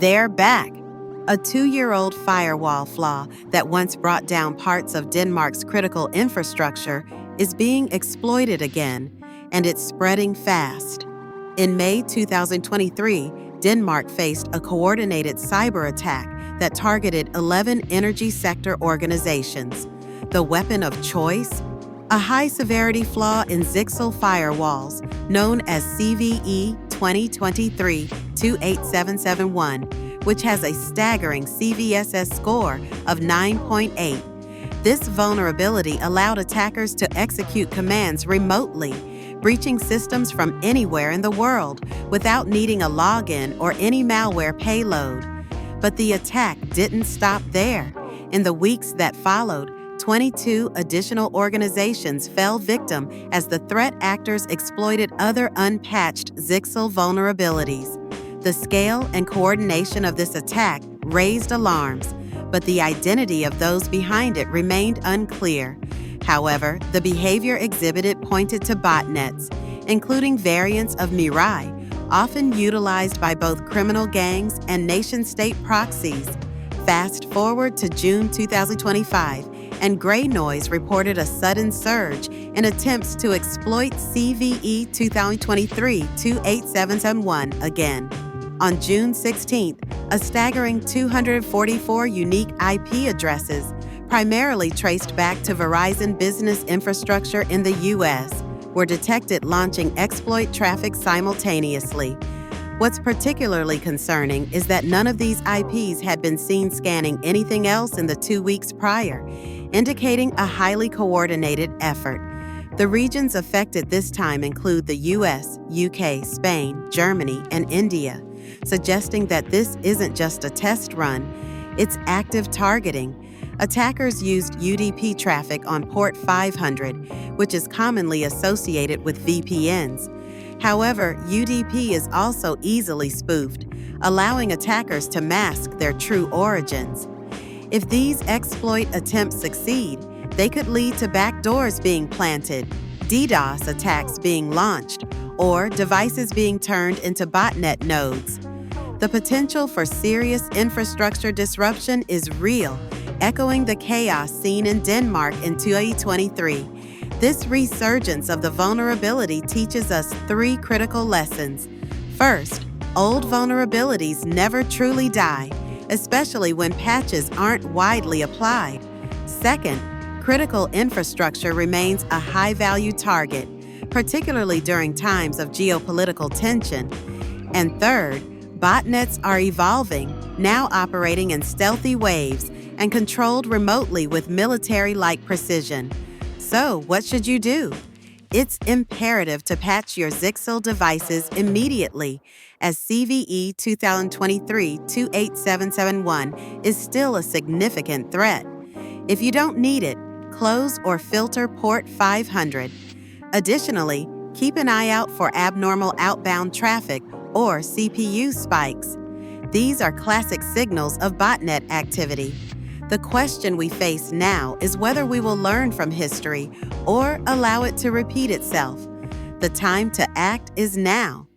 They're back. A 2-year-old firewall flaw that once brought down parts of Denmark's critical infrastructure is being exploited again, and it's spreading fast. In May 2023, Denmark faced a coordinated cyber attack that targeted 11 energy sector organizations. The weapon of choice? A high-severity flaw in Zyxel Firewalls, known as CVE 2023-28771, which has a staggering CVSS score of 9.8. This vulnerability allowed attackers to execute commands remotely, breaching systems from anywhere in the world without needing a login or any malware payload. But the attack didn't stop there. In the weeks that followed, 22 additional organizations fell victim as the threat actors exploited other unpatched Zyxel vulnerabilities. The scale and coordination of this attack raised alarms, but the identity of those behind it remained unclear. However, the behavior exhibited pointed to botnets, including variants of Mirai, often utilized by both criminal gangs and nation-state proxies. Fast forward to June 2025, and GreyNoise reported a sudden surge in attempts to exploit CVE 2023-28771 again. On June 16th, a staggering 244 unique IP addresses, primarily traced back to Verizon business infrastructure in the U.S., were detected launching exploit traffic simultaneously. What's particularly concerning is that none of these IPs had been seen scanning anything else in the 2 weeks prior, indicating a highly coordinated effort. The regions affected this time include the US, UK, Spain, Germany, and India, suggesting that this isn't just a test run, it's active targeting. Attackers used UDP traffic on port 500, which is commonly associated with VPNs. However, UDP is also easily spoofed, allowing attackers to mask their true origins. If these exploit attempts succeed, they could lead to backdoors being planted, DDoS attacks being launched, or devices being turned into botnet nodes. The potential for serious infrastructure disruption is real, echoing the chaos seen in Denmark in 2023. This resurgence of the vulnerability teaches us 3 critical lessons. First, old vulnerabilities never truly die, especially when patches aren't widely applied. Second, critical infrastructure remains a high-value target, particularly during times of geopolitical tension. And third, botnets are evolving, now operating in stealthy waves and controlled remotely with military-like precision. So, what should you do? It's imperative to patch your Zyxel devices immediately, as CVE 2023-28771 is still a significant threat. If you don't need it, close or filter port 500. Additionally, keep an eye out for abnormal outbound traffic or CPU spikes. These are classic signals of botnet activity. The question we face now is whether we will learn from history or allow it to repeat itself. The time to act is now.